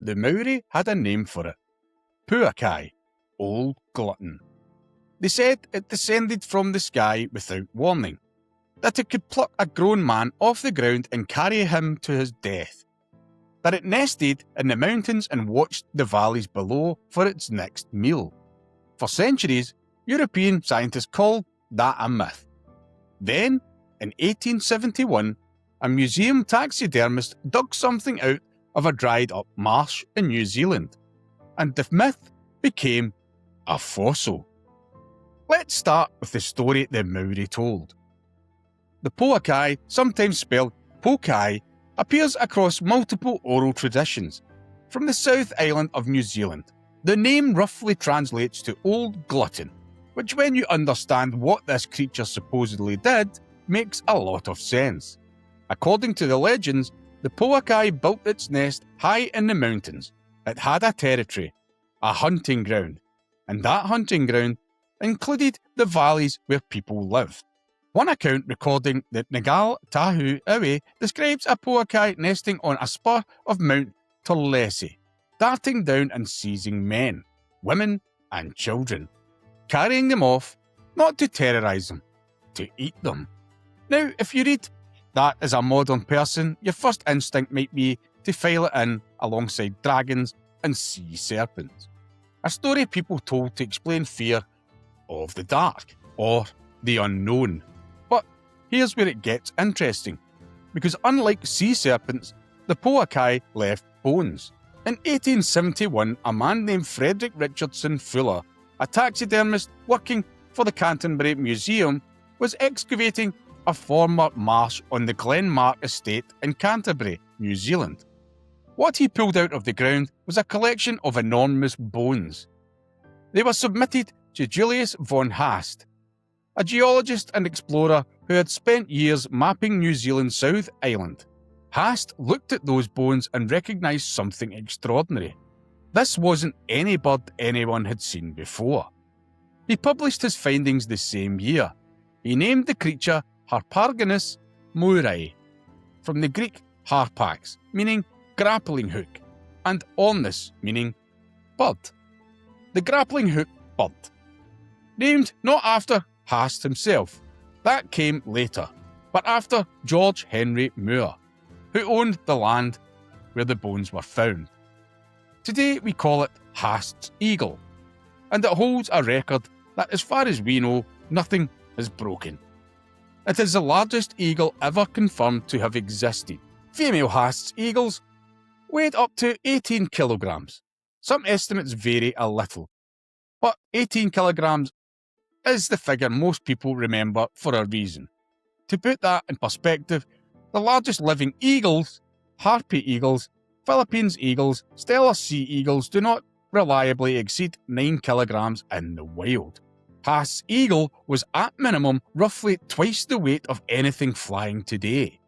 the Māori had a name for it: Pouakai, Old Glutton. They said it descended from the sky without warning, that it could pluck a grown man off the ground and carry him to his death, that it nested in the mountains and watched the valleys below for its next meal. For centuries, European scientists called that a myth. Then, in 1871, a museum taxidermist dug something out of a dried-up marsh in New Zealand, and the myth became a fossil. Let's start with the story the Māori told. The Pouakai, sometimes spelled Pouakai, appears across multiple oral traditions. From the South Island of New Zealand, the name roughly translates to Old Glutton, which, when you understand what this creature supposedly did, makes a lot of sense. According to the legends, the Pouakai built its nest high in the mountains. It had a territory, a hunting ground, and that hunting ground included the valleys where people lived. One account recording the Nagal Tahu Iwi describes a Pouakai nesting on a spur of Mount Torlesi, darting down and seizing men, women and children, carrying them off, not to terrorise them, to eat them. Now, if you read that as a modern person, your first instinct might be to file it in alongside dragons and sea serpents, a story people told to explain fear of the dark or the unknown. But here's where it gets interesting, because unlike sea serpents, the Pouakai left bones. In 1871, a man named Frederick Richardson Fuller, a taxidermist working for the Canterbury Museum, was excavating a former marsh on the Glenmark estate in Canterbury, New Zealand. What he pulled out of the ground was a collection of enormous bones. They were submitted to Julius von Haast, a geologist and explorer who had spent years mapping New Zealand's South Island. Haast looked at those bones and recognised something extraordinary. This wasn't any bird anyone had seen before. He published his findings the same year. He named the creature Harpargonus Māori, from the Greek harpax, meaning grappling hook, and ornis, meaning bird. The grappling hook bird. Named not after Haast himself, that came later, but after George Henry Moore, who owned the land where the bones were found. Today we call it Haast's eagle, and it holds a record that, as far as we know, nothing is broken. It is the largest eagle ever confirmed to have existed. Female Haast's eagles weighed up to 18 kilograms. Some estimates vary a little, but 18 kilograms is the figure most people remember for a reason. To put that in perspective, the largest living eagles, harpy eagles, Philippines eagles, Steller sea eagles, do not reliably exceed 9 kilograms in the wild. Haast's eagle was at minimum roughly twice the weight of anything flying today.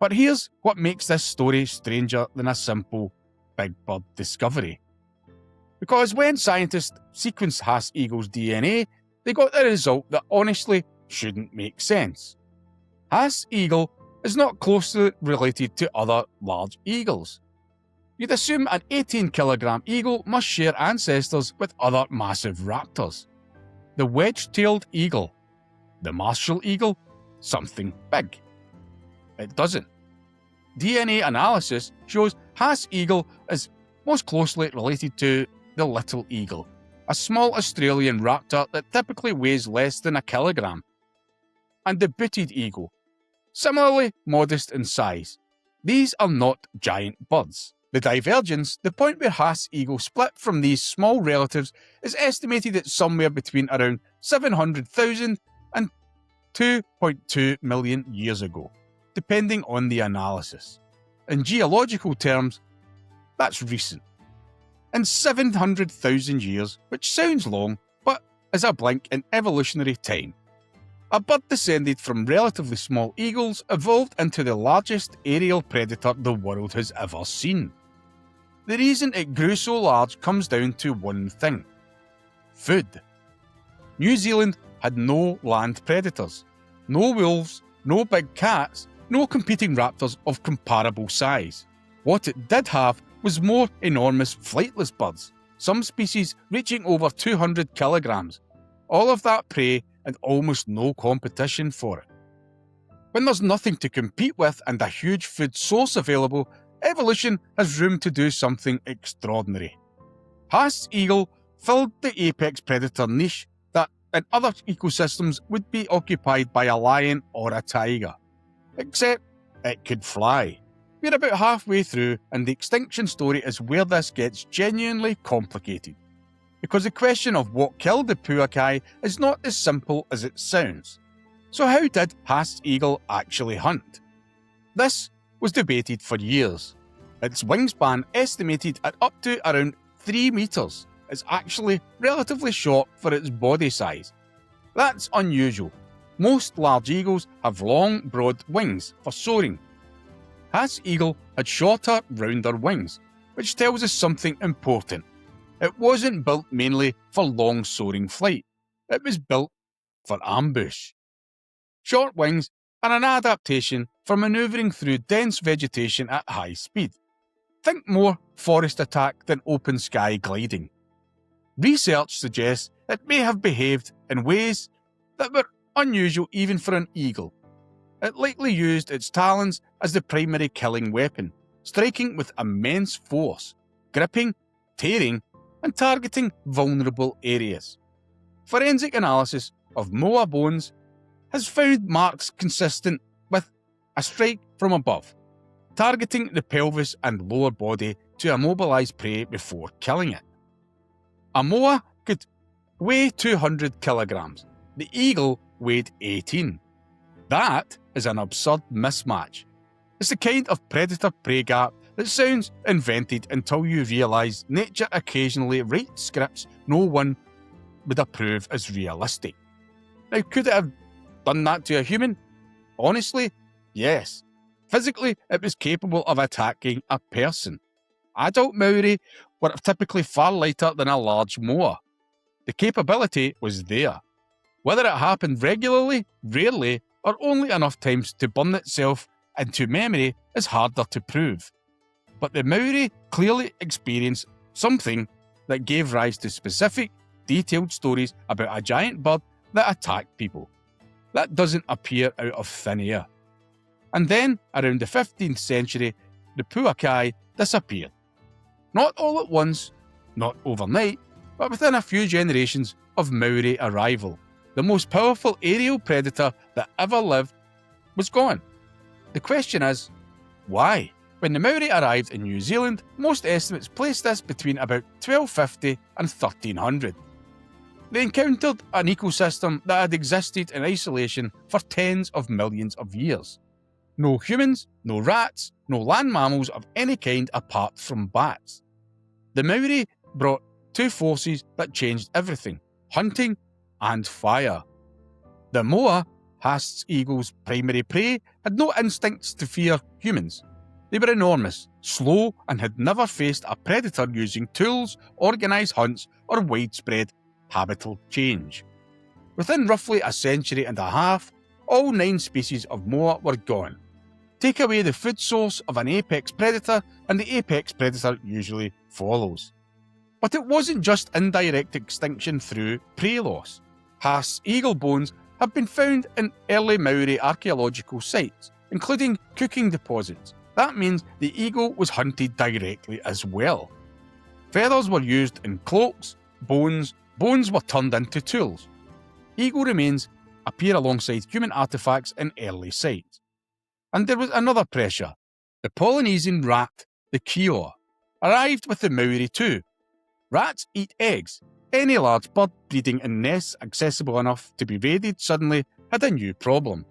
But here's what makes this story stranger than a simple big bird discovery. Because when scientists sequenced Haast's eagle's DNA, they got a result that honestly shouldn't make sense. Haast's eagle is not closely related to other large eagles. You'd assume an 18-kilogram eagle must share ancestors with other massive raptors. The wedge-tailed eagle, the martial eagle, something big. It doesn't. DNA analysis shows Haast's eagle is most closely related to the little eagle, a small Australian raptor that typically weighs less than a kilogram, and the booted eagle, similarly modest in size. These are not giant birds. The divergence, the point where Haast's eagle split from these small relatives, is estimated at somewhere between around 700,000 and 2.2 million years ago, depending on the analysis. In geological terms, that's recent. In 700,000 years, which sounds long, but is a blink in evolutionary time, a bird descended from relatively small eagles evolved into the largest aerial predator the world has ever seen. The reason it grew so large comes down to one thing: food. New Zealand had no land predators, no wolves, no big cats, no competing raptors of comparable size. What it did have was more enormous flightless birds, some species reaching over 200 kilograms. All of that prey and almost no competition for it. When there's nothing to compete with and a huge food source available, evolution has room to do something extraordinary. Haast's eagle filled the apex predator niche that in other ecosystems would be occupied by a lion or a tiger. Except it could fly. We're about halfway through, and the extinction story is where this gets genuinely complicated. Because the question of what killed the Pouakai is not as simple as it sounds. So how did Haast's eagle actually hunt? This was debated for years. Its wingspan, estimated at up to around 3 meters, is actually relatively short for its body size. That's unusual. Most large eagles have long, broad wings for soaring. Haast's eagle had shorter, rounder wings, which tells us something important. It wasn't built mainly for long soaring flight. It was built for ambush. Short wings are an adaptation for manoeuvring through dense vegetation at high speed. Think more forest attack than open sky gliding. Research suggests it may have behaved in ways that were unusual even for an eagle. It likely used its talons as the primary killing weapon, striking with immense force, gripping, tearing, and targeting vulnerable areas. Forensic analysis of moa bones has found marks consistent with a strike from above, targeting the pelvis and lower body to immobilize prey before killing it. A moa could weigh 200 kilograms. The eagle weighed 18. That is an absurd mismatch. It's the kind of predator-prey gap that sounds invented until you realise nature occasionally writes scripts no one would approve as realistic. Now, could it have done that to a human? Honestly, yes. Physically, it was capable of attacking a person. Adult Māori were typically far lighter than a large moa. The capability was there. Whether it happened regularly, rarely, or only enough times to burn itself into memory is harder to prove. But the Māori clearly experienced something that gave rise to specific, detailed stories about a giant bird that attacked people. That doesn't appear out of thin air. And then, around the 15th century, the Pouakai disappeared. Not all at once, not overnight, but within a few generations of Māori arrival. The most powerful aerial predator that ever lived was gone. The question is, why? When the Māori arrived in New Zealand, most estimates placed this between about 1250 and 1300. They encountered an ecosystem that had existed in isolation for tens of millions of years. No humans, no rats, no land mammals of any kind apart from bats. The Māori brought two forces that changed everything: hunting and fire. The moa, Haast's eagle's primary prey, had no instincts to fear humans. They were enormous, slow, and had never faced a predator using tools, organised hunts, or widespread habitat change. Within roughly a century and a half, all 9 species of moa were gone. Take away the food source of an apex predator, and the apex predator usually follows. But it wasn't just indirect extinction through prey loss. Haast's eagle bones have been found in early Māori archaeological sites, including cooking deposits. That means the eagle was hunted directly as well. Feathers were used in cloaks, bones were turned into tools. Eagle remains appear alongside human artefacts in early sites. And there was another pressure. The Polynesian rat, the kior, arrived with the Māori too. Rats eat eggs. Any large bird breeding in nests accessible enough to be raided suddenly had a new problem.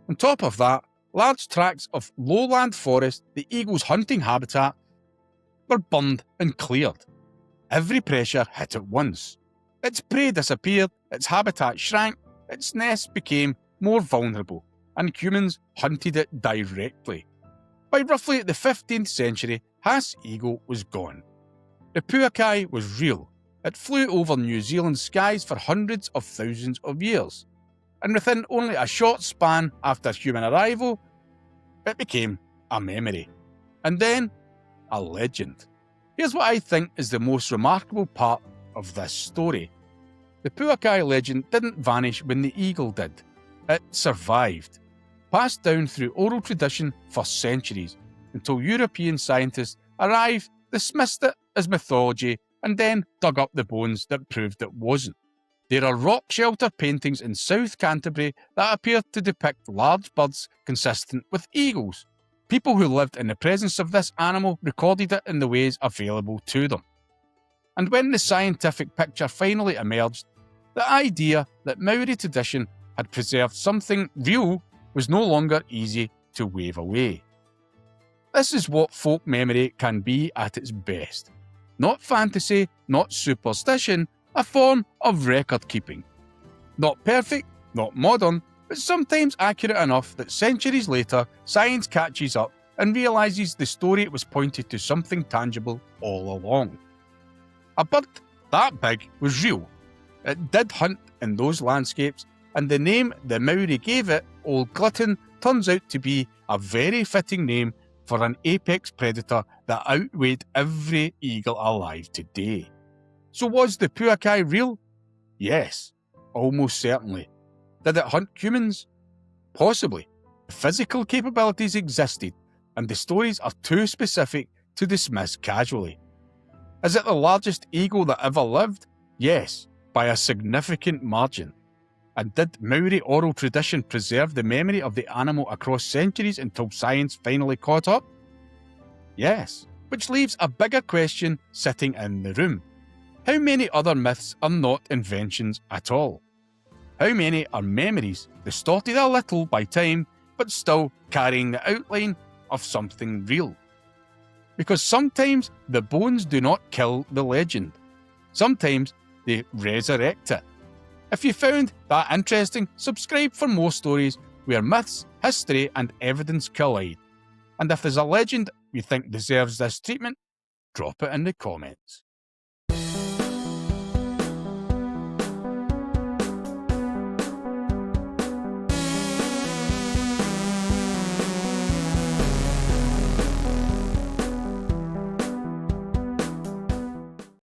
On top of that, large tracts of lowland forest, the eagle's hunting habitat, were burned and cleared. Every pressure hit at once. Its prey disappeared, its habitat shrank, its nests became more vulnerable, and humans hunted it directly. By roughly the 15th century, Haast's eagle was gone. The Pouakai was real. It flew over New Zealand's skies for hundreds of thousands of years, and within only a short span after human arrival, it became a memory, and then a legend. Here's what I think is the most remarkable part of this story. The Pouakai legend didn't vanish when the eagle did. It survived, passed down through oral tradition for centuries, until European scientists arrived, dismissed it as mythology, and then dug up the bones that proved it wasn't. There are rock shelter paintings in South Canterbury that appear to depict large birds consistent with eagles. People who lived in the presence of this animal recorded it in the ways available to them. And when the scientific picture finally emerged, the idea that Māori tradition had preserved something real was no longer easy to wave away. This is what folk memory can be at its best. Not fantasy, not superstition, a form of record keeping. Not perfect, not modern, but sometimes accurate enough that centuries later science catches up and realises the story was pointed to something tangible all along. A bird that big was real. It did hunt in those landscapes, and the name the Māori gave it, Old Glutton, turns out to be a very fitting name for an apex predator that outweighed every eagle alive today. So was the Pouakai real? Yes, almost certainly. Did it hunt humans? Possibly. The physical capabilities existed, and the stories are too specific to dismiss casually. Is it the largest eagle that ever lived? Yes, by a significant margin. And did Māori oral tradition preserve the memory of the animal across centuries until science finally caught up? Yes, which leaves a bigger question sitting in the room. How many other myths are not inventions at all? How many are memories, distorted a little by time, but still carrying the outline of something real? Because sometimes the bones do not kill the legend. Sometimes they resurrect it. If you found that interesting, subscribe for more stories where myths, history and evidence collide. And if there's a legend you think deserves this treatment, drop it in the comments.